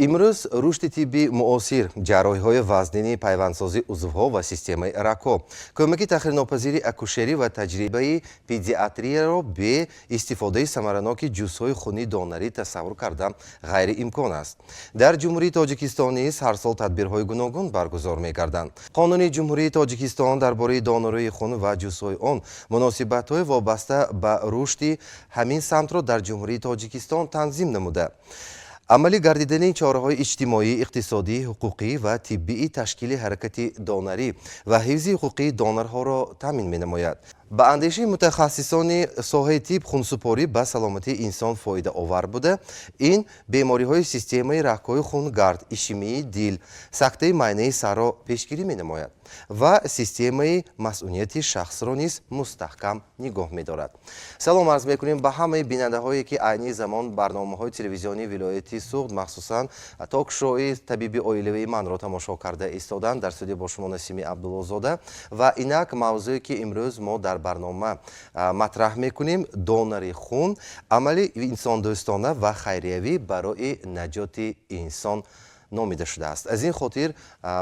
имрӯз рушди тибби муосир, ҷарроҳиҳои вазнини пайвандсозӣ узвҳо ва системаи рагҳо, кӯмаки тахирнопазири акушерӣ ва таҷрибаи педиатрияро бе истифодаи самараноки ҷузъҳои хунии донарӣ тасаввур кардан ғайриимкон аст. Дар ҷумҳурии Тоҷикистон низ ҳар сол тадбирҳои гуногун баргузор мегарданд. Қонуни ҷумҳурии Тоҷикистон дар бораи донории хун ва ҷузъҳои он муносибатҳои вобаста ба рушди ҳамин самтро дар ҷумҳурии Тоҷикистон танзим намуда, амалӣ гардидани чораҳои иҷтимоӣ, иқтисодӣ, ҳуқуқӣ ва тиббии ташкили ҳаракати донарӣ ва ҳифзи ҳуқуқи донорҳоро таъмин менамояд. ба андешаи мутахассисони соҳаи тиб, хунсупорӣ ба саломатии инсон фоидаовар буда, ин бемориҳои системаи рагҳои хунгард, ишемии дил, сактаи майнаи сарро пешгирӣ менамояд ва системаи масъулияти шахсро низ мустаҳкам нигоҳ медорад. Салом арз мекунем ба ҳамаи бинандаҳое ки айни замон барномаҳои телевизионии вилояти Суғд, махсусан ток-шоуи табиби оилавии манро тамошо карда истоданд. Дар студия бо шумо Насими Абдуллозода ва инак мавзӯе ки имрӯз мо дар барнома матраҳ мекунем, донори хун, амали инсондӯстона ва хайриявӣ барои наҷоти инсон номида шудааст. Аз ин хотир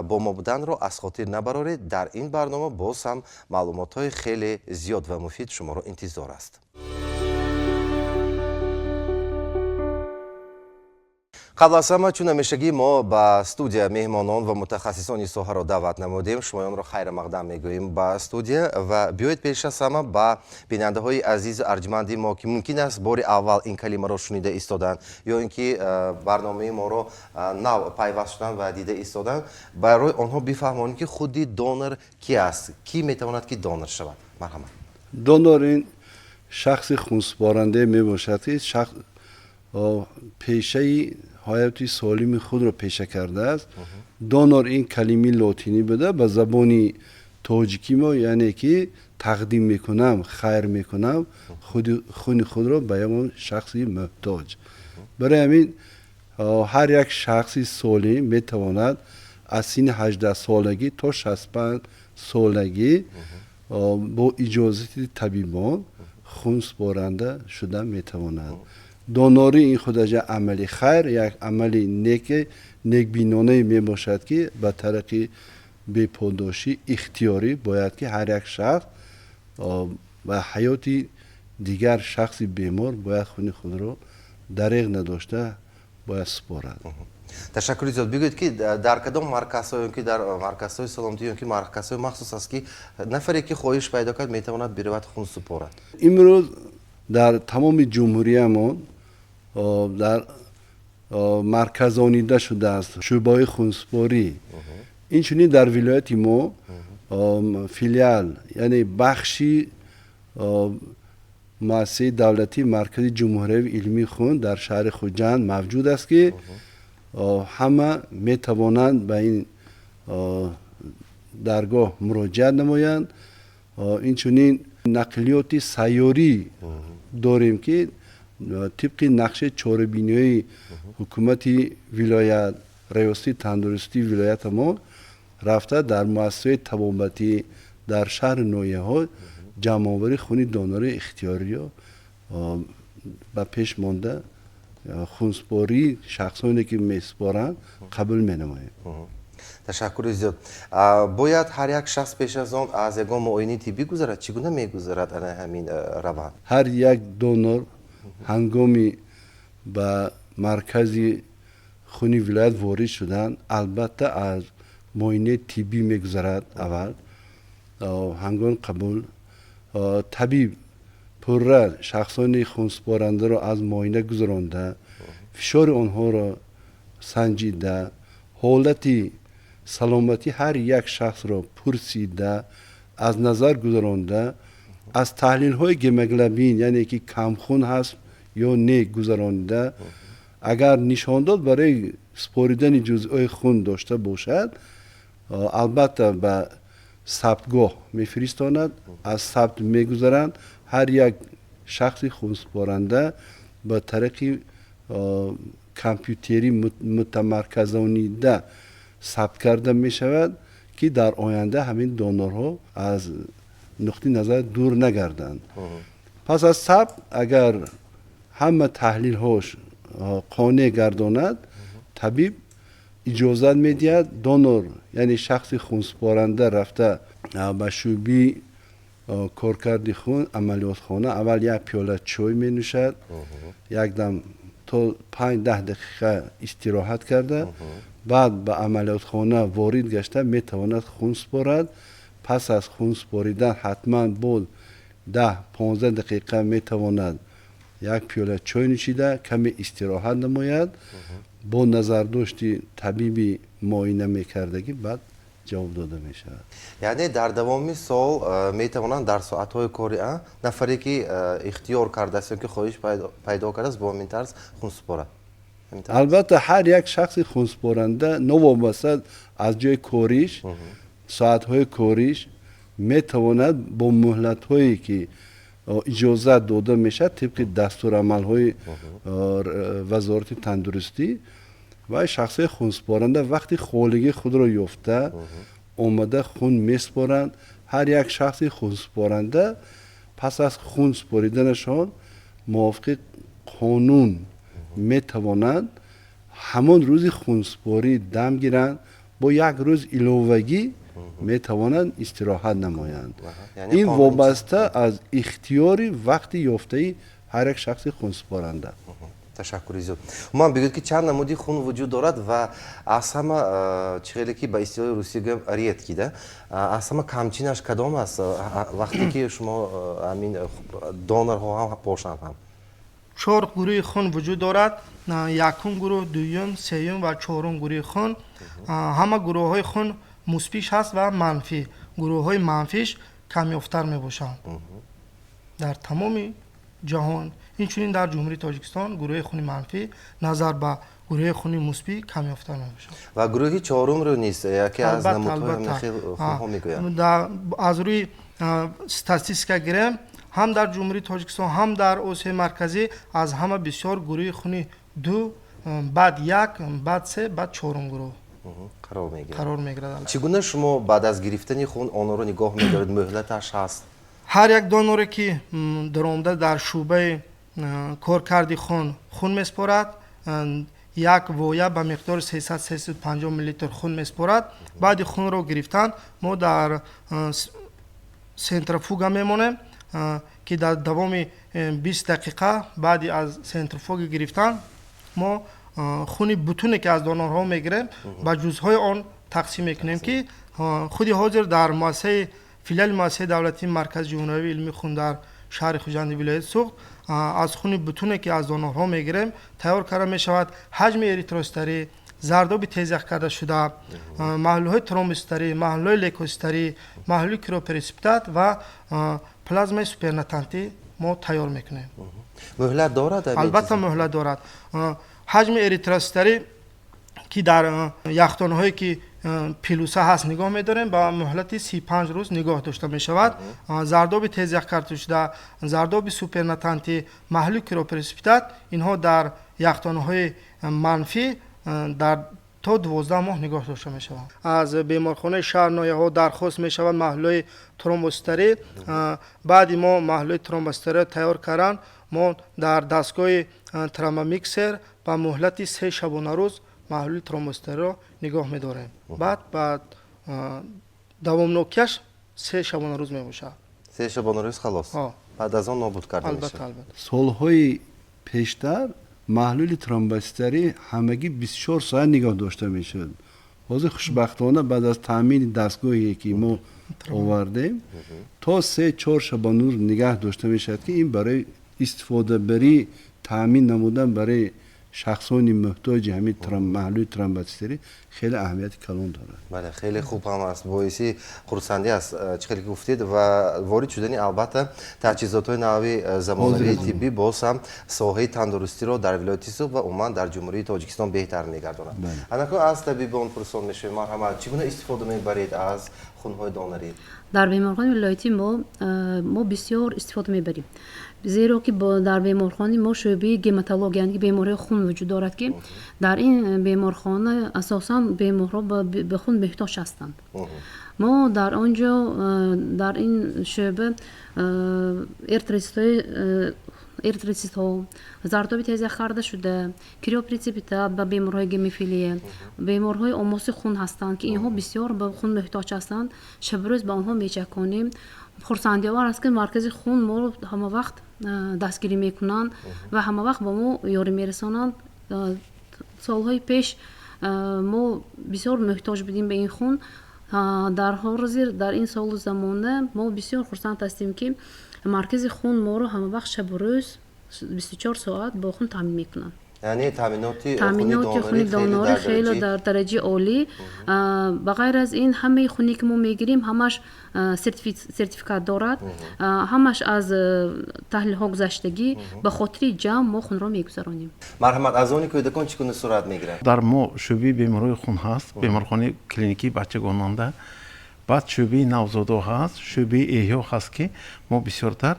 бо мо буданро аз хотир набароред. Дар ин барнома боз ҳам маълумотҳои хеле зиёд ва муфид шуморо интизор аст. қабл аз ҳама, чун ҳамешагӣ мо ба студия меҳмонон ва мутахассисони соҳаро даъват намудем. Шумоёнро хайра мақдам мегӯем ба студия ва биёед пеш аз ҳама ба бинандаҳои азизу арҷманди мо, ки мумкин аст бори аввал ин калимаро шунида истоданд ё ин ки барномаи моро нав пайваст шуданд ва дида истоданд, барои онҳо бифаҳмонем ки худи донор ки аст, ки метавонад ки донор шавад. Марҳамат. Донор ин шахси хунсупоранде мебошад ки пешаи ҳаёти солими худро пеша кардааст. Донор ин калимаи лотинӣ буда ба забони тоҷикӣ мо яъне ки тақдим мекунам, хайр мекунам хуни худро ба ягон шахси муҳтоҷ. Барои ҳамин ҳар як шахси солим метавонад аз синни 18 солагӣ то 65 солагӣ бо иҷозати табибон хунсупоранда шуда метавонад. Донорӣ ин худаш амали хайр, як амали некбинонае мебошад ки ба тарафи беподошӣ ихтиёрӣ бояд ки ҳар як шахс ба ҳаёти дигар шахси бемор бояд хуни худро дареғ надошта бояд супорад. Ташаккури зиёд. Бигӯед ки дар кадом марказҳо ки дар марказҳои саломатӣ ё ки марказҳои махсус аст ки нафаре ки хоҳиш пайдо кард метавонад биравад хун супорад? Имрӯз дар тамоми ҷумҳуриямон дар марказонида шудааст шӯъбаҳои хунсупорӣ. Инчунин дар вилояти мо филиал, яъне бахши муассисаи давлатии маркази ҷумҳуриявии илмии хун дар шаҳри Хуҷанд мавҷуд аст ки ҳама метавонанд ба ин даргоҳ муроҷиат намоянд. Инчунин нақлиёти сайёрӣ дорем ки тибқи нақши чорабиниҳои ҳукумати вилоят, раёсати тандурустии вилоята мо рафта дар муассисаҳои табобатӣ дар шаҳру ноҳияҳо ҷамъовари хуни донории ихтиёриро ба пеш монда хунсупории шахсоне ки месупоранд қабул менамоем. Ташаккури зиёд. Бояд ҳар як шахс пеш аз он аз ягон муоини тиббӣ гузарад? Чӣ гуна мегузарад ҳамин раванд? Ҳар як донор ҳангоми ба маркази хуни вилоят ворид шуданд албатта аз муоинаи тиббӣ мегузарад. Аввал ҳангоми қабул табиб пурра шахсони хунсупорандаро аз муоина гузаронда, фишори онҳоро санҷида, ҳолати саломатии ҳар як шахсро пурсида, аз назар гузаронда, аз таҳлилҳои гемоглобин, яъне ки камхун ҳаст ё не гузаронида, агар нишондод барои супоридани ҷузъҳои хун дошта бошад, албатта ба сабтгоҳ мефиристонад, аз сабт мегузаранд. ҳар як шахси хунсупоранда ба тариқи компютерӣ мутамарказонида сабт карда мешавад ки дар оянда ҳамин донорҳо аз нуқтаи назар дур нагарданд. пас аз сабт агар ҳама таҳлилҳош қонеъ гардонад, طبیب اجازت میدهد دونور یعنی شخص خونسپارنده رفته به شوبی کارکرد خون عملیات خانه اول یک پیاله چای می نوشد یک دم تا 5-10 دقیقه استراحت کرده بعد به عملیات خانه وارد گشته می تواند خون سپارد پس از خون سپاریدن حتما بود 10-15 دقیقه می تواند یک پیاله چای نوشیده کمی استراحت نماید با نظرداشتی طبیبی معاینه میکردگی بعد جواب داده می شود. یعنی در دوامی سال می توانند در ساعت‌های کاری نفری که اختیار کرده است که خواهش پیدا کرده است با همین طرز خون سپارد. البته هر یک شخص خونسپارنده نوابسته از جای کاریش ساعت‌های کاریش می تواند با مهلت‌هایی که اجازه داده میشه طبق دستورالعمل‌های وزارت تندرستی و شخص خونسپارنده وقتی خالگی خود را یافته آمده خون میسپارند هر یک شخص خونسپارنده پس از خون سپاریدنشان موافق قانون میتوانند همان روز خونسپاری دم گیرند با یک روز علاوگی میتوانند استراحت نمایند. این وابسته از اختیاری وقتی یافته هر یک شخص خونسپارنده. تشکر زیاد. من بگید که چند نمودی خون وجود دارد و از همه چیزی که به اصطلاح روسی گم ریت کیده از همه کمچینش کدام است وقتی که شما همین دونرها هم باشند هم 4 گروه خون وجود دارد یکم گروه دوم سوم و چهارم گروه خون همه گروه های خون مثبت هست و منفی گروه های منفیش کمیافتر می باشند در تمام جهان اینچنین در جمهوری تاجیکستان گروه خون منفی نظر به گروه خون مثبت کمیافتر می باشند و گروه چهارم رو نیست یکی از نمودهای خیلی خونها میگویند از روی استاتستیکا گیریم هم در جمهوری تاجیکستان هم در آسیای مرکزی از همه بسیار گروه خونی 2 بعد 1 بعد 3 بعد 4 گروه قرار میگیرد. چگونه شما بعد از گرفتن خون آن را نگاه می‌دارید مهلتش هست هر یک دونوری که درآمده در شعبه کارکرد خون میسپارد یک وایه به مقدار 300-350 میلی لیتر خون میسپارد بعد خون رو گرفتن ما در سنتریفوگ میمونیم که در دوام 20 دقیقه بعد از سنتریفوگ گرفتن ما خون بتونی که از دونرها میگیریم با جزهای آن تقسیم میکنیم که خودی حاضر در مؤسسه فیلیال مؤسسه دولتی مرکز جمهوری علمی خون در شهر خوجند ولایت سوخت از خون بتونی که از دونرها میگیریم تیار کرده میشود حجم اریتروسیتری زرداب تزریق کرده شده محلول‌های ترومبوسیتری محلول‌های لیکوسیتری محلول کریوپرسیپیتات و پلازمای سوپرناتانتی ما تیار میکنیم. مهلت دارد البته مهلت دارد حجم اریتروسیتری که در یخدان‌هایی که پیلوسه هست نگاه می‌داریم با مهلت 35 روز نگاه داشته می‌شود زرداب تزریق کرده شده زرداب سوپرناتانتی محلول کریوپرسیپیتات اینها در یخدان‌های منفی در تا 12 ماه نگاه داشته می شود. از بیمارخانه شهر نایه‌ها درخواست می شود محلول ترومبوسیتری بعد ما محلول ترومبوسیتری تیار کردن ما در دستگاه ترمامیکسر با مهلت 3 شبانه روز محلول ترومبوسیتری را نگاه می داریم بعد دوام نوکش 3 شبانه روز می باشد 3 شبانه روز خلاص بعد از آن نابود کرده میشه سالهای پیشتر محلول ترومبوسیتری همگی 24 ساعت نگاه داشته میشد. حاضر خوشبختانه بعد از تامین دستگاهی که ما آوردیم تا 3-4 شبانه روز نگاه داشته میشد که این برای استفاده بری تامین نمودن برای شخصانی محتاج همین محلول ترومبوسیتری خیلی اهمیت کلان داره. بله خیلی خوب هم است باعثی خرسندی است چیزی که گفتید و وارد شدن البته تجهیزات‌های نوی زمانه‌ای طبی باز هم ساحه تندرستی را در ولایت سوخت و عموما در جمهوری تاجیکستان بهتر می‌گرداند. انا از طبیبان پرسان میشه مرحمت چگونه استفاده می‌برید از خون‌های دونری؟ در بیمارخانه ولایتی ما بسیار استفاده می‌بریم زیرا که در بیمارخانه ما شعبه گماتولوژی یعنی بیماری خون وجود دارد که در این بیمارخانه اساساً بیمارها به خون محتاج هستند. ما در آنجا در این شعبه ارتریستای اریتروسیت‌ها، زردابی تیزی خورده شده، کریوپریسیپیتا با بیماری‌های گمیفیلیه، بیماری‌های آماس خون هستند که اینها بسیار به خون محتاج هستند. شب روز با آنها میچکنیم. خرسندی آور است که مرکز خون ما رو همه وقت دستگیری میکنند و همه وقت با ما یاری میرسانند. سالهای پیش ما بسیار محتاج بودیم به این خون. در حال حاضر در این سال و زمانه ما بسیار خرسند هستیم که مرکز خون ما رو همه وقت شب و روز 24 ساعت با خون تامین میکنن. یعنی تامینات خونی داناری خیلی در درجه عالی. بغیر از این همه خونی که ما میگیریم همش سرتیفیکات دارد، همش از تحلیل ها گذشتگی. به خاطر جمع ما خون را میگذرانیم. مرحمت از اونی که دکان چگونه صورت میگیره؟ در ما شعبه بیماری خون هست، بیمارخانه کلینیکی بچگانانده، بعد شعبه نوزادا هست، شعبه احیا هست که ما بسیارتر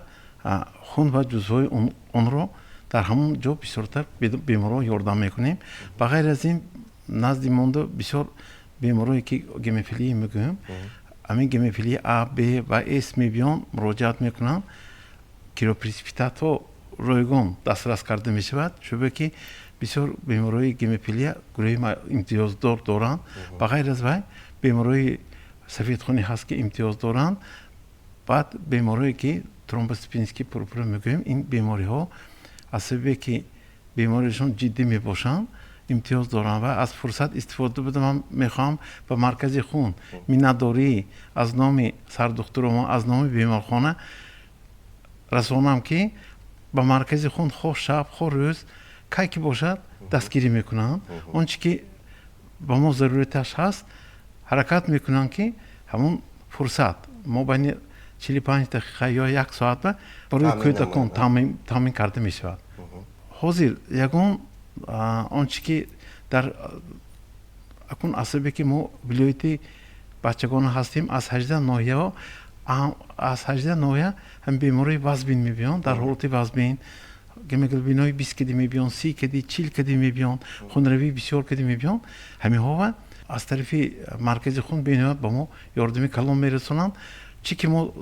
خون و جزوهای اون رو در همون جا بسیارتر بیماران یاردم میکنیم. بغیر از این نزد مونده بسیار بیمارایی که گمیفیلی میگویم، همین گمیفیلی A, B و S میبیان مراجعت میکنن. کریوپریسیپیتات ها رایگان دسترس کرده میشود. شبه که بسیار بیمارای گمیفیلی گروه امتیازدار دارند. بغیر از وی بیمارای سفیدخونی هست که امتیاز دارند. بعد بیمارایی که ترومبوسپینسکی پروپر میگویم، این بیماری ها از سببی که بیماریشون جدی میباشن امتیاز دارن و از فرصت استفاده بدم. من میخوام به مرکز خون مینداری از نام سردکتر ما، از نام بیمارخانه رسانم که به مرکز خون خواه شب خواه روز که که باشد دستگیری میکنن. اونچه که به ما ضرورتش هست حرکت میکنن که همون فرصت ما بین 45 دقیقه یا یک ساعت برای کودکان تامین کرده می شود. حاضر یکون آنچه که در اکون عصبی که ما ولایت بچگان هستیم از 18 ناحیه هم بیماری وزبین می بیان. در حالت وزبین گمیگلبینای 20 کدی می بیان، 30 کدی، 40 کدی می بیان، خونروی بسیار کدی می بیان. همین ها از طرف مرکز خون بینویت با ما یاردمی کلان می رسونند. چی که ما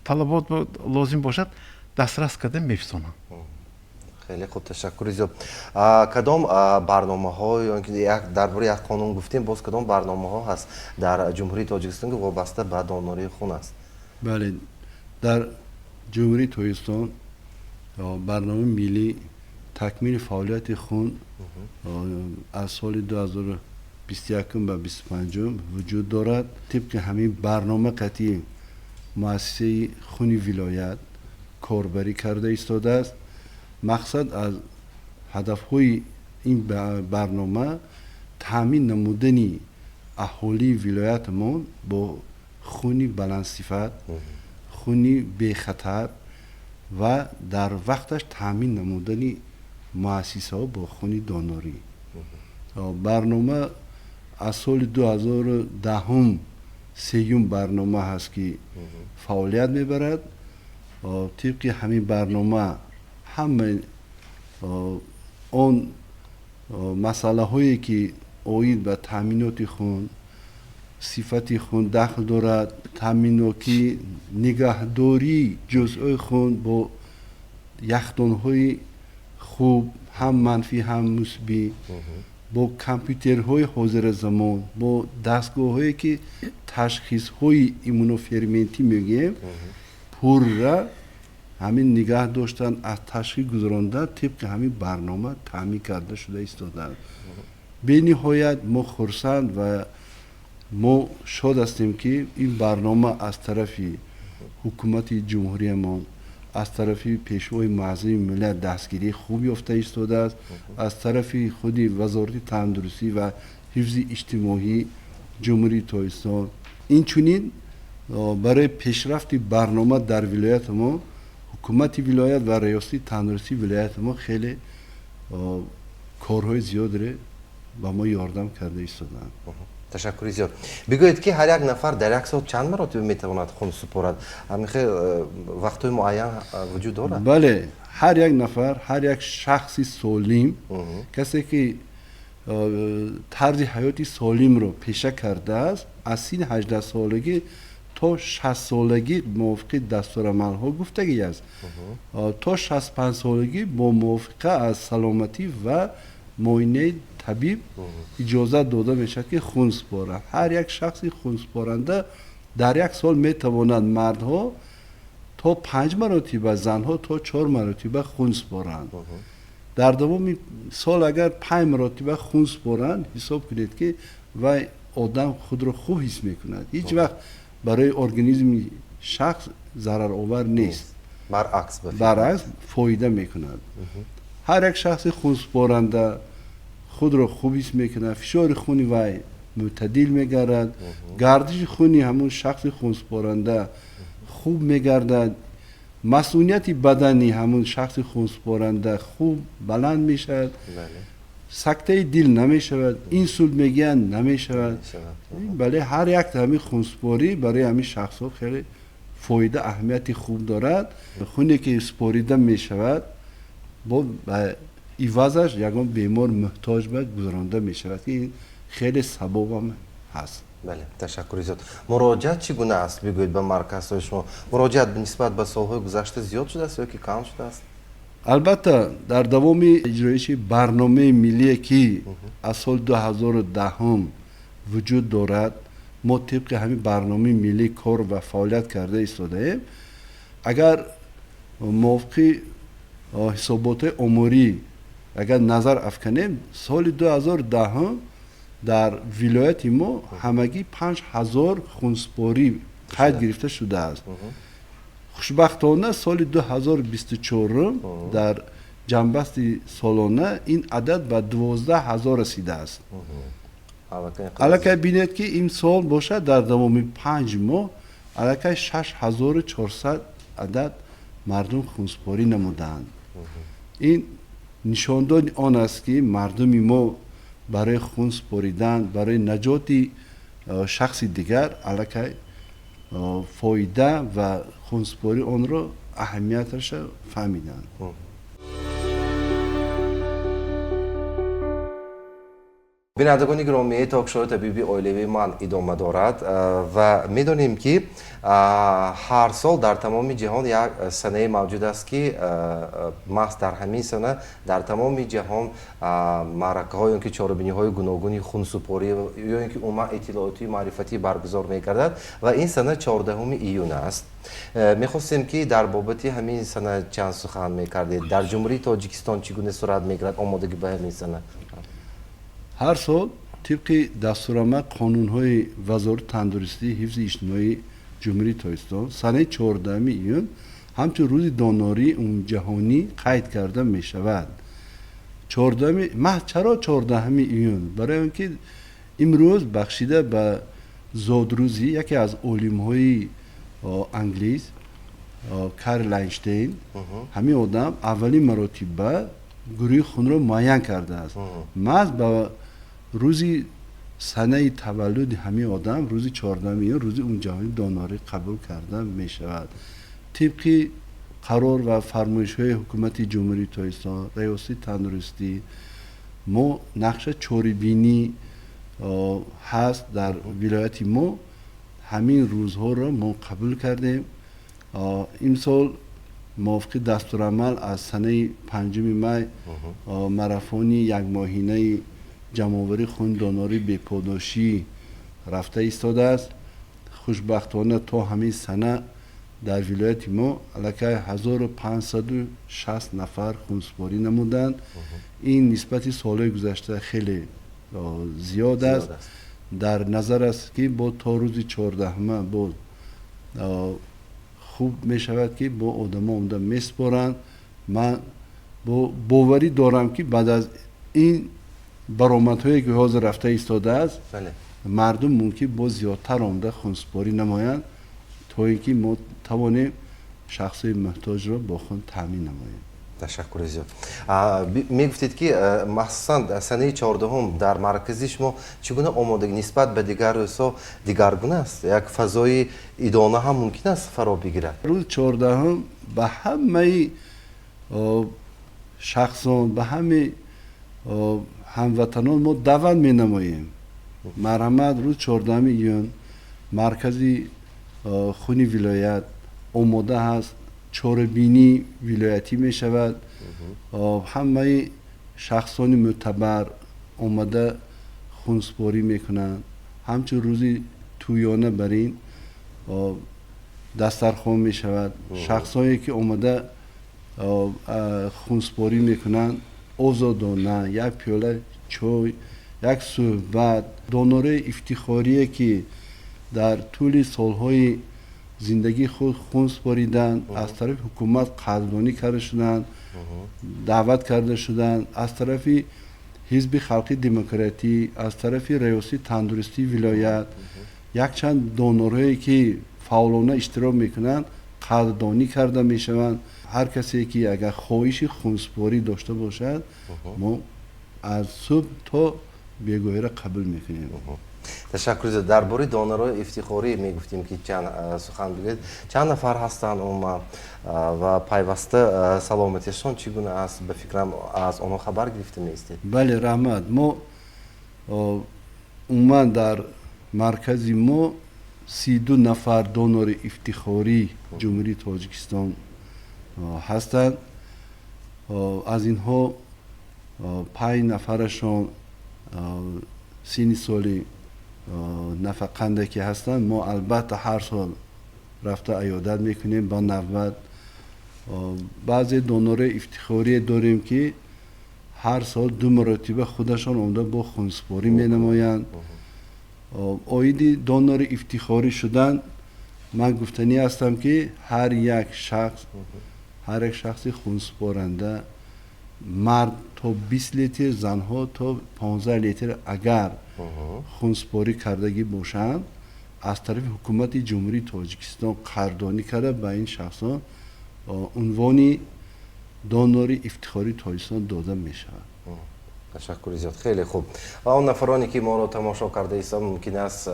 طلبات لازم باشد دسترس کرده می‌رسونم. خیلی خوب، تشکر زیاد. کدام برنامه‌ها درباره یک قانون گفتیم، باز کدام برنامه‌ها هست در جمهوری تاجیکستان که وابسته به داناری خون است؟ بله، در جمهوری تاجیکستان برنامه ملی تکمیل فعالیت خون از سال 2021 به 25 وجود دارد. طبق همین برنامه قطعی مؤسسه خون ولایت کاربری کرده ایستاده است. مقصد از هدف‌های این برنامه تامین نمودن اهالی ولایت ما با خونی بلند صفت، خونی بی خطر و در وقتش تامین نمودن مؤسسه ها با خونی داناری. برنامه از سال 2010 سیوم برنامه هست که فعالیت میبرد. طبق همین برنامه همه آن مسئله هایی که اوید به تامینات خون، صفت خون داخل دارد، تامیناتی نگهداری جزء خون با یخدان های خوب، هم منفی هم مثبت، با کامپیوترهای حاضر زمان، با دستگاه هایی که تشخیص های ایمونوفرمنتی میگیم پر را همین نگاه داشتن از تشخیص گذرانده طبق همین برنامه تعیین کرده شده ایستادند. به نهایت ما خرسند و ما شاد هستیم که این برنامه از طرف حکومت جمهوری ما، از طرف پیشوای معظم ملت دستگیری خوب یافته ایستاده است. از طرف خود وزارت تندرستی و حفظ اجتماعی جمهوری تاجیکستان این چنین برای پیشرفت برنامه در ولایت ما، حکومت ولایت و ریاست تندرستی ولایت ما خیلی کارهای زیاد را با ما یاردم کرده ایستادند. تشکر زیاد. بگویید که هر یک نفر در یک ساعت چند مرتبه میتواند خون سپارد؟ همیشه وقت‌های معین وجود دارد؟ بله، هر یک نفر، هر یک شخصی سالم، کسی که طرز حیاتی سالم رو پیشه کرده است، از سن 18 سالگی تا 60 سالگی موافق دستورالعمل ها گفتگی است. تا 65 سالگی با موافقه از سلامتی و معاینه طبیب اجازه داده میشه که خون سپارند. هر یک شخصی خون سپارنده در یک سال میتواند مردها تا 5 مرتبه، زنها تا 4 مرتبه خون سپارند. در دوام سال اگر 5 مرتبه خون سپارند، حساب کنید که و آدم خود را خوب حس میکند. هیچ وقت برای ارگانیسم شخص ضرر آور نیست، برعکس فایده میکند. هر یک شخص خون سپارنده خود را خوب حس میکند، فشار خونی وای معتدل میگردد، گردش خونی همون شخص خون سپارنده خوب میگردد، مسئولیت بدنی همون شخص خون سپارنده خوب بلند میشود، سکته دل نمیشود، اینسولت میگن نمیشود. بله هر یک همین خونسپاری برای همین شخص ها خیلی فایده اهمیتی خوب دارد. خونی که سپاریده میشود با ایوازش یکان بیمار محتاج به گذرانده میشود که این خیلی سبب هم هست. بله تشکر زیاد. مراجعت چگونه است بگویید به مرکز های شما؟ مراجعت به نسبت به سالهای گذشته زیاد شده است یا که کم شده است؟ البته در دوام اجرایش برنامه ملی که از سال 2010 وجود دارد، ما طبق همین برنامه ملی کار و فعالیت کرده ایستاده‌ایم. اگر موافق حسابات عمری اگر نظر افکنیم، سال 2010 در ولایت ما همگی 5000 خونسپاری قید گرفته شده است. خوشبختانه سال 2024 در جنبست سالانه این عدد به 12000 رسیده است. الکی بینید که این سال باشد در دوام 5 ماه الکی 6400 عدد مردم خونسپاری نمودند. این نشاندن آن است که مردم ما برای خون سپاریدن، برای نجات شخص دیگر الکی فایده و خونسپاری آن را اهمیتش فهمیدند. بینندگان گرامی، تاک شو طبیبی عائلوی من ادامه دارد و میدانیم که هر سال در تمام جهان یک سنه موجود است که محض در همین سنه در تمام جهان معرکه های که چاره‌بینی های گوناگونی خونسپاری یا اینکه عموما اطلاعاتی معرفتی برگزار می‌گردد و این سنه 14 ایون است. می‌خواستیم که در بابت همین سنه چند سخن می‌کردید. در جمهوری تاجیکستان چگونه صورت می‌گیرد آمادگی به همین سنه؟ هر سال طبق دستورالعمل قانون‌های وزارت تندرستی حفظ اجتماعی جمهوری تاجیکستان سنه 14 ایون همچون روز دانایی جهانی قید کرده می شود. 14 چرا 14 ایون؟ برای اینکه امروز بخشیده به زادروزی یکی از علم‌های انگلیس کارل اینشتین، همین آدم اولین مرتبه گروه خون را معین کرده است. محض به روزی سنه تولد همین آدم روزی 14 ایون روزی اون جهانی دانایی قبول کرده می شود. طبق قرار و فرمایش های حکومت جمهوری تاجیکستان، ریاست تندرستی، ما نقش چاره‌بینی هست در ولایت ما. همین روزها را ما قبول کردیم. این سال موافق دستورالعمل از سنه 5 می ماراتونی یک ماهینه جمع‌آوری خون دانایی به پاداشی رفته ایستاده است. خوشبختانه تا همین سنه در ولایت ما الکی 1560 نفر خونسپاری نمودند. این نسبت سالهای گذشته خیلی زیاد است. در نظر است که با تا روز 14 با خوب می شود که با آدم ها اونده می سپارند. من باوری دارم که بعد از این برآمدهایی که حاضر رفته ایستاده است، مردم ممکن با زیادتر آمده خونسپاری نمایند تا اینکه ما توانیم شخص محتاج را با خون تامین نماییم. تشکر زیاد. می گفتید که مخصوصا سنه 14 در مرکز شما چگونه آمادگی نسبت به دیگر روزها دیگرگونه است؟ یک فضای ادانه هم ممکن است فرا بگیرد؟ روز 14 به همه شخصان، به همه هموطنان ما دعوت می نماییم. مرحمت روز 14 ایون مرکزی خونی ولایت آماده هست چاره‌بینی ولایتی می شود همه شخصان معتبر آمده خونسپاری میکنند همچون روزی تویانه بر این دسترخوان می شود شخصایی که آمده خونسپاری میکنند آزادانه یک پیاله چای یک صحبت داناره افتخاریه که در طول سالهای زندگی خود خون سپاریدن از طرف حکومت قدردانی کرده شدند دعوت کرده شدند از طرف حزب خلقی دموکراتی از طرف ریاست تندرستی ولایت یک چند دانارهایی که فعالانه اشتراک میکنند قدردانی کرده میشوند هر کسی که اگر خواهش خونسپاری داشته باشد ما از صبح تا بیگاهی را قبول میکنیم تشکر زیاد. درباره دانرهای افتخاری میگفتیم که چند سخن بگید چند نفر هستند و پیوسته سلامتیشان چگونه است به فکرم از آنها خبر گرفته نیستید؟ بله رحمت ما عموما در مرکز ما 32 نفر دانور افتخاری جمهوری تاجیکستان هستند از اینها 5 نفرشان سن سالی نفقنده که هستند ما البته هر سال رفته عیادت میکنیم با نوبت بعضی دانور افتخاری داریم که هر سال 2 مرتبه خودشان آمده با خونسپاری می نمایند آیدی دانور افتخاری شدن من گفتنی هستم که هر یک شخص خونسپارنده مرد تا 20 لیتر زنها تا 15 لیتر اگر خونسپاری کردگی باشند از طرف حکومت جمهوری تاجیکستان قدردانی کرده به این شخصان عنوان دانور افتخاری تاجیکستان داده می شود. تشکر زیاد. خیلی خوب. و اون نفرانی که ما رو تماشا کرده ایستان ممکن است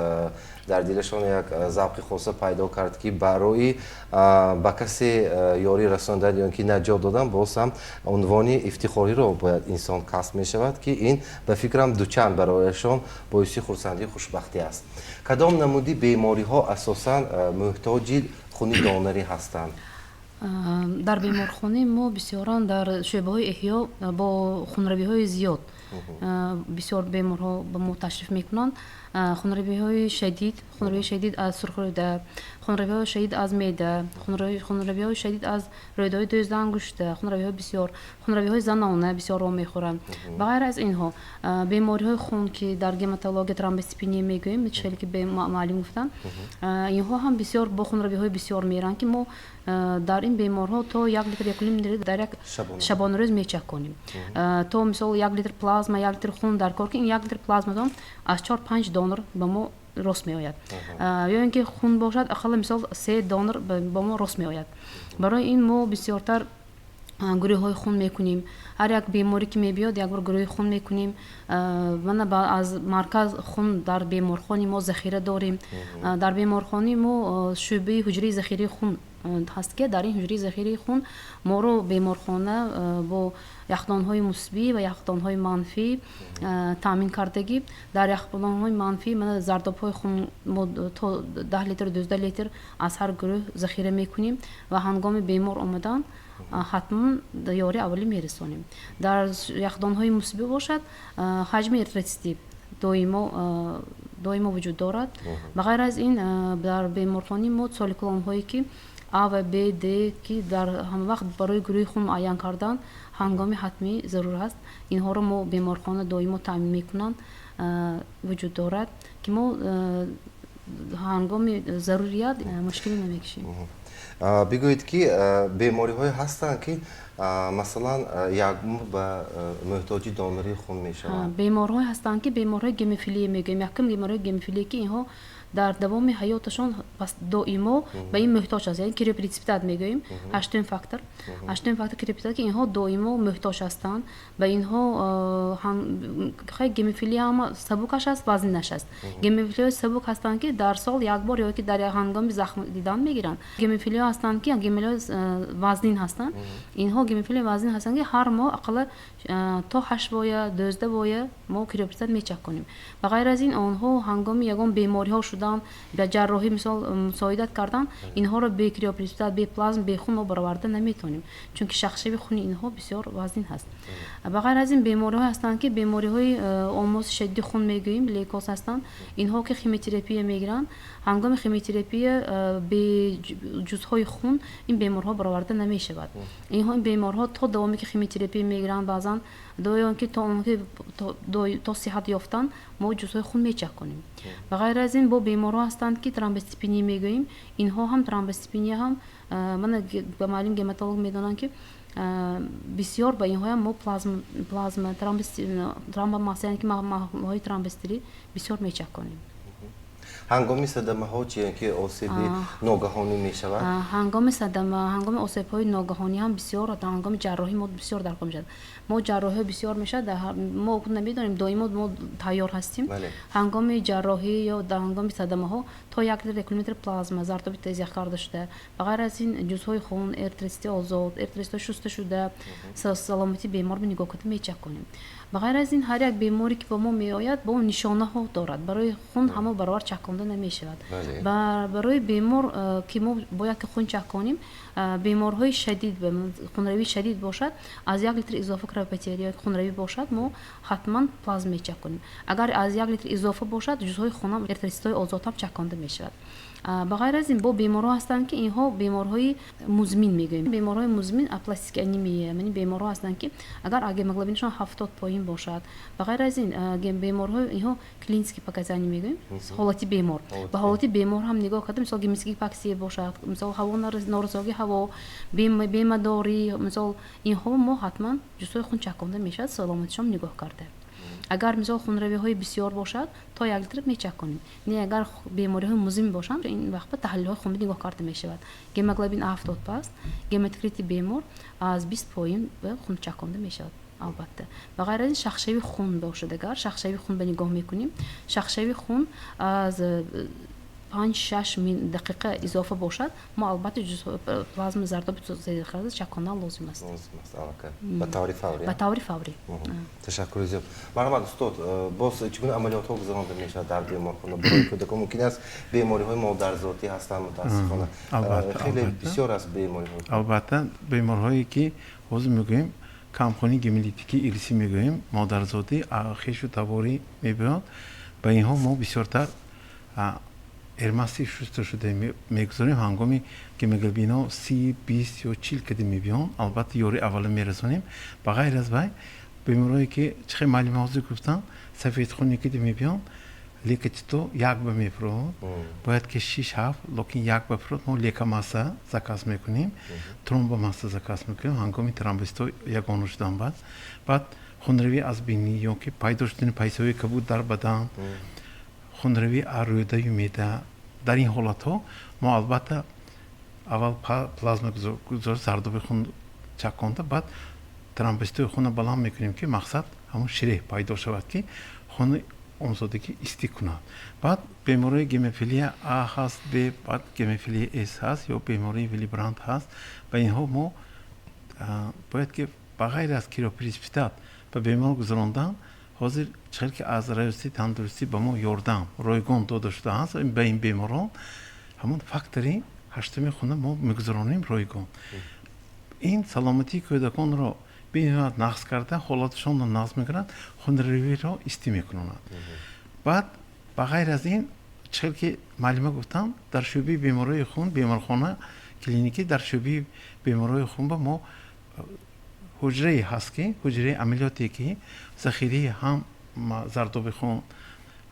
در دلشان یک ذوق خاصه پیدا کرد که برای به کسی یاری رساندن یا که نجات دادن باز هم عنوان افتخاری رو باید انسان کسب می شود که این به فکرم دوچند برایشان باعث خرسندی خوشبختی است. کدام نمودی بیماری ها اساساً محتاج خونی دانری هستند؟ در بیمارخانه ما بسیاران در شعبه های احیا با خونروی های زیاد بسیار بیمارها به ما تشریف میکنند خونروی های شدید از سرخورده خونروی های شدید از معده خونروی های شدید از رویدهای 12 انگشت خونروی های بسیار خونروی های زنانه بسیار را میخورند به غیر از اینها بیماری های خون که در گماتولوژی ترومبوسیتوپنی میگوییم مثل که به معلم گفتن اینها هم بسیار با خونروی های بسیار میرن که ما در این بیمارها تا 1 لیتر 1.5 لیتر در یک شبانه روز میچک کنیم تا مثلا 1 لیتر پلازما 1 لیتر خون در کار که این 1 لیتر پلازما از 4-5 دونر به ما راست می آید یا اینکه خون باشد اقل مثال 3 دونر به ما راست می آید برای این ما بسیارتر گروه های خون میکنیم هر یک بیماری که میبیاد یک بار گروه خون میکنیم و از مرکز خون در بیمارخانه ما ذخیره داریم در بیمارخانه ما شعبه حجره ذخیره خون هست که در این حجره ذخیره خون ما رو بیمارخانه با یخدان‌های مثبت و یخدان‌های منفی تامین کردگی در یخدان‌های منفی من زرداب‌های خون تا 10 لیتر 12 لیتر از هر گروه ذخیره میکنیم و هنگام بیمار آمدن حتما یاری اولی میرسونیم در یخدان‌های مثبت باشد حجم ارتریتیستیو دائما وجود دارد بغیر از این در بیمارخانه ما سالیکولام هایی که A و B D که در هم وقت برای گروه خون معین کردن هنگامی حتمی ضرور است اینها رو ما بیمارخانه دائما تامین میکنند وجود دارد که ما هنگام ضروریات مشکلی نمیکشیم بگویید که بیماری های هستند که مثلا یک به محتاجی دانری خون میشوند بیماری های هستند که بیماری های گیموفیلی میگیم یکم بیماری گیموفیلی که اینها در دوام حیاتشان پس دائما به این محتاج است یعنی کریپریسپیتات میگوییم هشتم فاکتور کریپریسپیتات که اینها دائما محتاج هستند به اینها خیلی گیموفیلی هم سبکش است وزنش است گیموفیلی سبک هستند که در سال یک بار یا که در هنگام زخم دیدن میگیرند گیموفیلی هستند که گیموفیلی وزنین هستند اینها گیموفیلی وزنین هستند که هر ماه اقل تا 8 بار 12 بار ما کریپریسپیتات میچک کنیم به غیر از این آنها هنگام یگان بیماری ها شده бурдан ба ҷарроҳӣ мисол мусоидат кардан инҳоро бе криопреципитат бе плазм бе хун мо бароварда наметавонем чунки шахшави хуни инҳо бисёр вазнин ҳаст. ба ғайр аз ин бемориҳое ҳастанд ки бемориҳои омоси шадиди хун мегӯем лейкоз ҳастанд инҳо ки химиотерапия мегиранд ҳангоми химиотерапия бе ҷузъҳои хун ин беморҳо бароварда намешавад. Инҳо ин беморҳо то давоме ки химиотерапия мегиранд баъзан доён ки то сиҳат ёфтан мо ҷузъҳои хун мечаконем. ба ғайр аз ин бо беморҳо ҳастанд ки тромбостипения мегӯем инҳо ҳам тромбостипения ҳам мана ба маълим гематолог медонанд ки бисёр ба инҳоям мо плазма тромбомасса яъне ки маҳлулҳои тромбостири бисёр мечаконем. ҳангоми садамаҳо чие ки осеби ногаҳонӣ мешавад? ҳангоми садама ҳангоми осебҳои ногаҳонӣ ҳам бисёр ҳангоми ҷарроҳӣ мо бисёр даркор мешавад. Мо ҷарроҳиҳо бисёр мешавад мо намедонем доимо мо тайёр ҳастем. ҳангоми ҷарроҳӣ ё дар ҳангоми садамаҳо то 1 литр километр плазма зартоби тезяқ карда шуда ба ғайр аз ин ҷузъҳои хун эртрицити озод эртрицитҳои шуста шуда саломати бемор нигоҳ карда мечаконем. ба ғайр аз ин ҳар як беморе ки ба мо меояд бо нишонаҳо дорад барои хун ҳама баробар чаконда намешавад. барои бемор ки мо бояд ки хун чаконем беморҳои шадид хунравии шадид бошад аз 1 литр изофа кровопотеря хунравӣ бошад мо ҳатман плазма мечаконем. агар аз 1 литр изофа бошад ҷузъҳои хунам эртрицитҳои озод ҳам чаконда мешавад. ба ғайр аз ин бо беморҳо ҳастанд ки инҳо беморҳои музмин мегӯем. беморҳои музмин апластик анемия яъне беморҳо ҳастанд ки агар гемоглобинашон 70 поин бошад. ба ғайр аз ин беморҳои инҳо клинически показания мегӯем ҳолати бемор ба ҳолати бемор ҳам нигоҳ карда мисол гемически гипоксия бошад мисол ҳаво норасоги ҳаво бемадорӣ мисол инҳо мо ҳатман ҷузъҳои хун чаконда мешавад саломатишон нигоҳ карда. агар мисол хунравиҳои бисёр бошад то 1 литр мечаконем. не агар бемориҳои музмин бошанд ин вақт ба таҳлилҳои хунӣ нигоҳ карда мешавад. гемоглобин 70 паст гематокрити бемор аз 20 поин хун чаконда мешавад. албатта ба ғайр аз ин шахшави хун бошад агар шахшави хун ба нигоҳ мекунем шахшави хун аз 5-6 дақиқа изофа бошад мо албатта плазма зардоби карда чакондан лозим аст ба таври фаврӣ. ба таври фаврӣ. ташаккури зиёд. марҳамат устод боз чӣ гуна амалиётҳо гузаронда мешавад дар беморхона барои кӯдакон мумкин аст бемориҳои модарзотӣ ҳастанд мутаассифона хеле бисёр аст бемориҳо. албатта беморҳое ки ҳозир мегӯем камхунии гемолитикӣ ирсӣ мегӯем модарзодӣ хешу таворӣ мебиёд ба инҳо мо бисёртар эрмаси шуста шуда мегузорем ҳангоми гемоглобино 30-20 ё 40 кади мебиён албатта ёри аввала мерасонем. ба ғайр аз вай беморое ки чӣ хел маълим ҳозир гуфтан сафедхуни кади мебиён лекатито як ба мефурод бояд ки 6-7 локин як ба фурод мо лекамасса заказ мекунем тромбомасса заказ мекунем ҳангоми тромбостҳо ягона шудан баъд хунравӣ аз бинӣ ё ки пайдо шудани пайсаҳои кабуд дар бадан хунравӣ арӯдаи меъда дар ин ҳолатҳо мо албатта аввал плазма гузор зардоби хун чаконда баъд тромбостҳои хуна баланд мекунем ки мақсад ҳамон ширеҳ пайдо шавад ки хуни омзодагӣ истик кунад. баъд бемории гемофилия А ҳаст Б баъд гемофилия С ҳаст ё бемории вилибранд ҳаст ба инҳо мо бояд ки ба ғайр аз криопреципитат ба бемор гузарондан ҳозир чхел ки аз раёсати тандурустӣ ба мо ёрдам ройгон дода шудааст ба ин беморон ҳамон фактори 8 хуна мо мегузаронем ройгон. ин саломатии кӯдаконро бинавад нақз карда ҳолаташонро нақз мекунад хунравиро истӣ мекунонад. баъд ба ғайр аз ин чхел ки маълима гуфтам дар шӯъбаи бемории хун беморхона клиникӣ дар шӯъбаи бемории хун ба мо ҳуҷрае ҳаст ки ҳуҷраи амалиёте ки захирии ҳам зардоби хун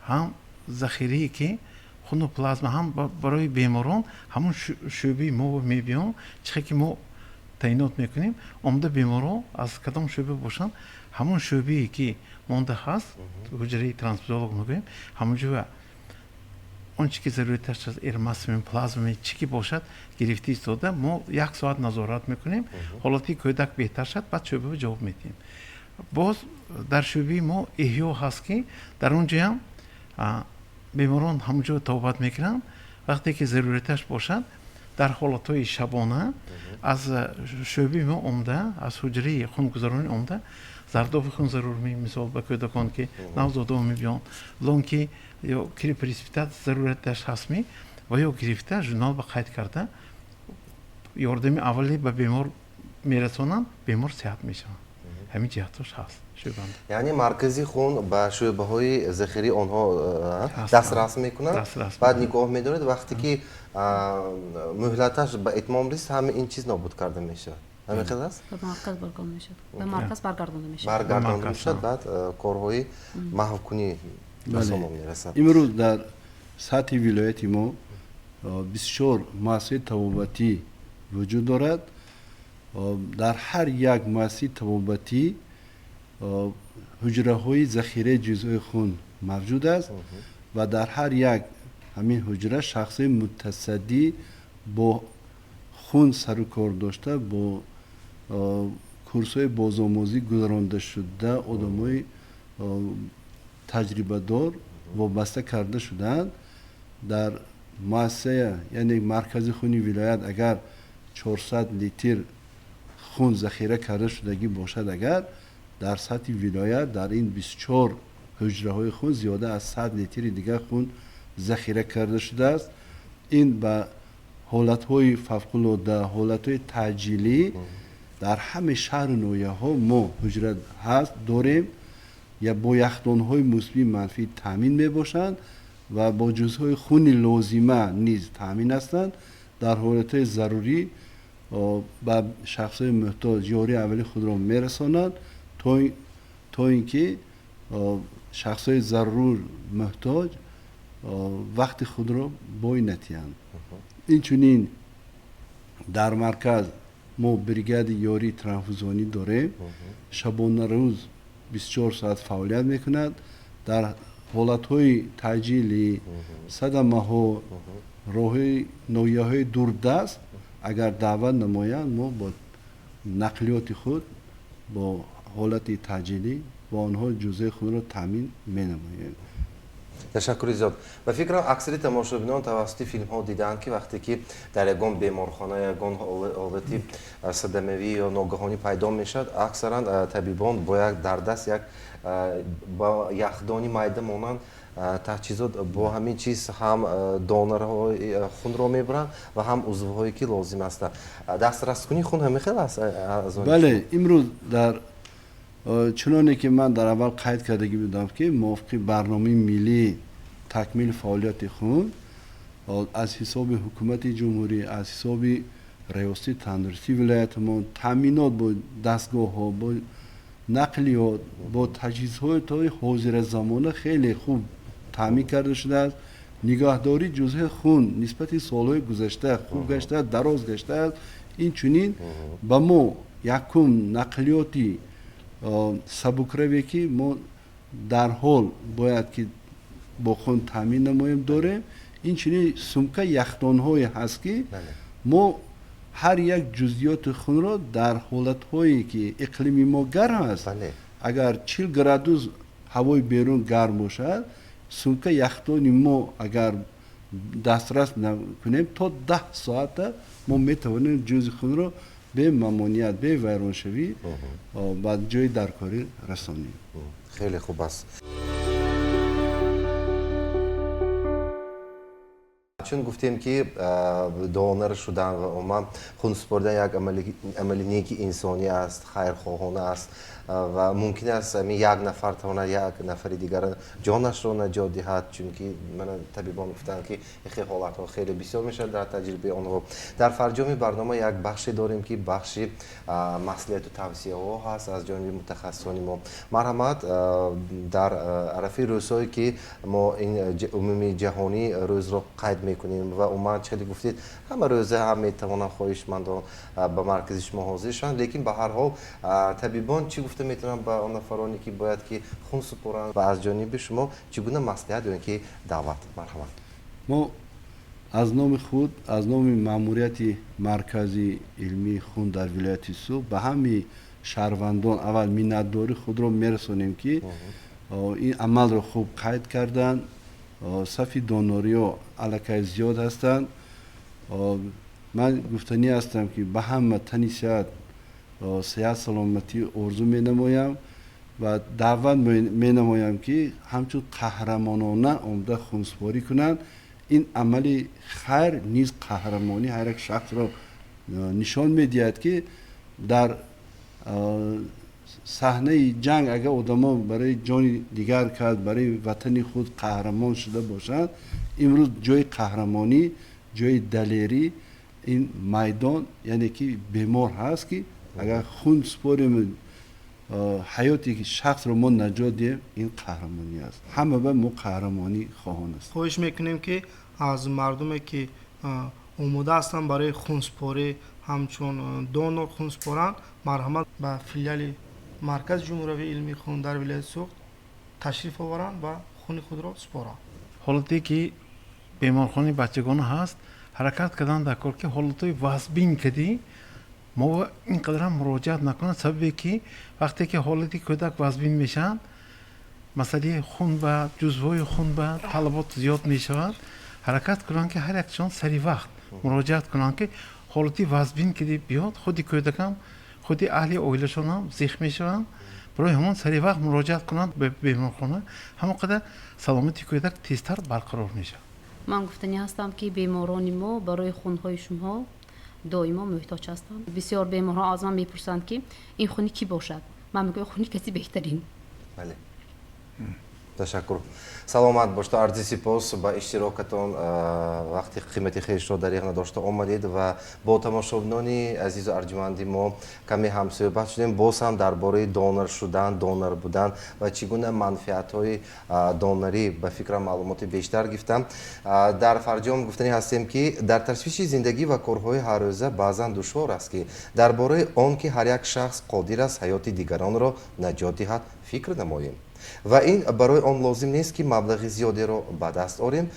ҳам захирие ки хуну плазма ҳам барои беморон ҳамон шӯъбаи мо мебиён чихе ки мо таъинот мекунем омада беморо аз кадом шӯъба бошанд ҳамон шӯъбае ки монда ҳаст ҳуҷраи трансфузиолог мегӯем ҳамонҷоя он чӣ ки заруриташ аст эрмасми плазмами чӣ ки бошад гирифтӣ истода мо 1 соат назорат мекунем ҳолати кӯдак беҳтар шад баъд шӯъбаро ҷавоб медиҳем. боз дар шӯъбаи мо эҳё ҳаст ки дар он ҷоям беморон ҳамонҷо тобат мекунанд вақте ки заруриташ бошад дар ҳолатҳои шабона аз шӯъбаи мо омда аз ҳуҷраи хунгузаронӣ омда зардоби хун зарур ми мисол ба кӯдакон ки навзода мебиён лон ки ё крепрецептат зарурат дашт ҳастми ва ё гирифта журнал ба қайд карда ёрдами аввалӣ ба бемор мерасонанд бемор сеҳат мешаванд ҳамин ҷиҳатош ҳаст шӯъбанда яъне маркази хун ба шӯъбаҳои захирии онҳо дастрас мекунад Дастрас баъд нигоҳ медорад вақте ки муҳлаташ ба итмом рисд ҳама ин чиз нобуд карда мешавад ҳамин хел аст ба марказ баргон мешад ба марказ баргардонда мешад баргардонда мешавад баъд корҳои маҳвкунӣ ба сомо мерасад имрӯз дар сатҳи вилояти мо бисёр муассисаи табобатӣ вуҷуд дорад дар ҳар як муассисаи табобатӣ ҳуҷраҳои захираи ҷузъҳои хун мавҷуд аст ва дар ҳар як ҳамин ҳуҷра шахсои мутасаддӣ бо хун сару кор дошта бо курсҳои бозомозӣ гузарондашуда одамҳои таҷрибадор вобаста карда шудаанд дар муассисая яъне маркази хуни вилоят агар 400 литр хун захира карда шудагӣ бошад агар дар сатҳи вилоят дар ин 24 ҳуҷраҳои хун зиёда аз 100 литри дигар хун захира карда шудааст ин ба ҳолатҳои фавқулода ҳолатҳои таъҷилӣ дар ҳама шаҳру ноҳияҳо мо ҳуҷра ҳаст дорем я бо яхдонҳои мусбии манфӣ таъмин мебошанд ва бо ҷузъҳои хуни лозима низ таъмин ҳастанд дар ҳолатҳои зарурӣ ба шахсҳои муҳтоҷ ёрии аввалии худро мерасонанд то ин ки шахсҳои зарур муҳтоҷ вақти худро бой натиҳанд инчунин дар марказ мо бригади ёрии транфузионӣ дорем шабонарӯз 24 соат фаъолият мекунад дар ҳолатҳои таъҷили садамаҳо роҳҳои ноҳияҳои дурдаст агар даъват намоянд мо бо нақлиёти худ бо ҳолати таъҷилӣ бо онҳо ҷузъаи худро таъмин менамоем ташаккури зиёд ба фикрам аксари тамошобинон тавассути филмҳо дидаанд ки вақте ки дар ягон беморхона ягон ҳолати садамавӣ ё ногаҳонӣ пайдо мешавад аксаран табибон бо як дар даст як ба яхдони майда монанд таҷҳизот бо ҳамин чиз ҳам донорҳои хунро мебаранд ва ҳам узвҳое ки лозим астанд дастраскунии хун ҳамин хел аст бале имрӯз дар чуноне ки ман дар аввал қайд кардагӣ будам ки мувофиқи барномаи миллии такмили фаъолияти хун аз ҳисоби ҳукумати ҷумҳурӣ аз ҳисоби раёсати тандурустии вилоятимон таъминот бо дастгоҳҳо бо нақлиёт бо таҷҳизҳои ҳозиразамона хеле хуб таъмин карда шудааст нигоҳдории ҷузъҳои хун нисбати солҳои гузашта хуб гаштааст дароз гаштааст инчунин ба мо якум нақлиёти сабукраве ки мо дарҳол бояд ки бо хун таъмин намоем дорем инчунин сумка яхдонҳое ҳаст ки мо ҳар як ҷузъиёти хунро дар ҳолатҳое ки иқлими мо гарм аст агар 40 градус ҳавои берун гарм бошад сумка яхдони мо агар дастрас накунем то 10 соата мо метавонем ҷузъи хунро бе мамоният бе вайроншавӣ ба ҷои даркорӣ расонем хеле хуб аст чун гуфтем ки донор шудан ва умуман хун супордан як амали неки инсонӣ аст хайрхоҳона аст ва мумкин аст як нафар тавонад як нафари дигар ҷонашро наҷот диҳад чунки мана табибон гуфтанд ки ихе ҳолатҳо хеле бисёр мешавад дар таҷрибаи онҳо дар фарҷоми барнома як бахше дорем ки бахши маслиҳату тавсияҳо ҳаст аз ҷониби мутахассисони мо марҳамат дар арафи рӯзҳое ки мо ин умуми ҷаҳонӣ рӯзро қайд мекунем ва умуман чили гуфтед ҳама рӯза ҳам метавонанд хоҳишмандон ба маркази шумо ҳозир шаванд лекин ба ҳар ҳол табибон чӣ гуфта метавонанд ба он нафароне ки бояд ки хун супоранд ва аз ҷониби шумо чӣ гуна маслиҳат ё ки даъват марҳамат мо аз номи худ аз номи маъмурияти маркази илмии хун дар вилояти Суғ ба ҳами шаҳрвандон аввал миннатдории худро мерасонем ки ин амалро хуб қайд карданд сафи донориҳо аллакай зиёд ҳастанд من گفتنی هستم که به همه تنی صحت سلامتی آرزو می نمایم و دعوت می نمایم که همچون قهرمانانه عمده خونسپاری کنند. این عمل خیر نیز قهرمانی هر یک شخص را نشان میدهد که در صحنه جنگ اگر آدما برای جان دیگر کرد، برای وطن خود قهرمان شده باشند، امروز جای قهرمانی، جای دلیری این میدان یعنی که بیمار هست که اگر خون سپاریم حیاتی که شخص رو ما نجات دهیم، این قهرمانی است. همه به ما قهرمانی خواهان است. خواهش میکنیم که از مردمی که اومده هستن برای خونسپاری همچون دونور خونسپاران مرحمت به فیلیال مرکز جمهوری علمی خون در ولایت سوخت تشریف آورند و خون خود را سپارند. حالتی که بیمارخانه بچگان هست حرکت کردن در کار که حالتهای وزبین کردی ما اینقدر هم مراجعت نکنند، سببی که وقتی که حالتی کودک وزبین میشن مسئله خون و جزوهای خون و طلبات زیاد میشود، حرکت کنند که هر یکشان سری وقت مراجعت کنند که حالتی وزبین کردی بیاد، خودی کودکم خودی اهل اویلشان هم زخم میشوند، برای همون سری وقت مراجعت کنند به بیمارخانه، همونقدر سلامتی کودک تیزتر برقرار میشه. من گفتنی هستم که بیماران ما برای خونهای شما دائما محتاج هستند. بسیار بیمارها از من میپرسند که این خونی کی باشد؟ من میگم خونی کسی بهترین. بله. تشکر. سلامت باشید. عرض سپاس با اشتراکتان وقتی قیمتی خویش را دریغ نداشته آمدید و با تماشاچیان عزیز و ارجمند ما کمی هم صحبت شدیم. باز هم درباره دونر شدن، دونر بودن و چگونه منفعت‌های دونری به فکر معلومات بیشتر گرفتم. در فرجام گفتنی هستیم که در تشویش زندگی و کارهای هر روزه بعضا دشوار است که درباره آن که هر یک شخص قادر است حیات دیگران را نجات دهد فکر نماییم و این برای آن لازم نیست که مبلغ زیادی را به دست آوریم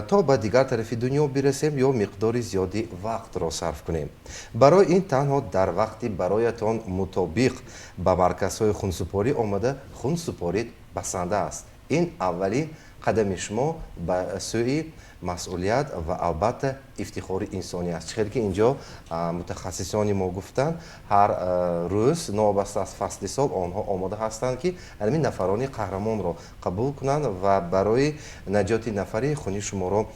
تا به دیگر طرف دنیا برسیم یا مقدار زیادی وقت را صرف کنیم. برای این تنها در وقتی برایتان مطابق به مرکزهای خونسپاری آمده خونسپارید بسنده است. این اولین قدم شما به سوی مسئولیت و البته افتخار انسانی است. چخیلی که اینجا متخصصان ما گفتن هر روز نوبسته از فصل سال آنها آماده هستند که همین نفرانی قهرمان را قبول کنند و برای نجات نفری خونی شما را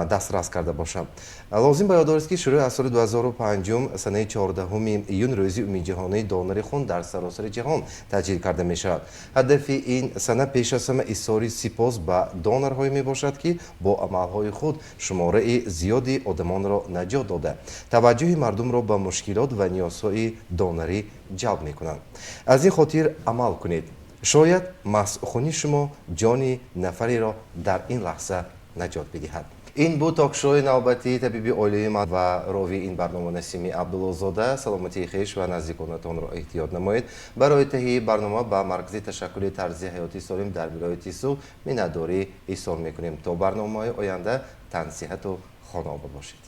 دسترس کرده باشند. لازم به یاد است که شروع از سال 2005 سنه 14 ایون روزی امید جهانی دونر خون در سراسر جهان تجلیل کرده می شود. هدف این سنه پیش از همه اظهار سپاس به دونرهایی می باشد که با عملهای خود شماره زیادی آدمان را نجات داده توجه مردم را به مشکلات و نیازهای دونری جلب می کنند. از این خاطر عمل کنید. شاید خونی شما جان نفری را در این لحظه نجات بدهد. این بود تاکشوی نوبتی طبیبی عالی من و راوی این برنامه نسیمی عبدالله‌زاده. سلامتی خویش و نزدیکانتان را احتیاط نمایید. برای تهیه برنامه به مرکز تشکل طرز حیاتی سالم در ولایت سو مینداری ایثار میکنیم. تا برنامه آینده تن صحت و خانه آباد باشید.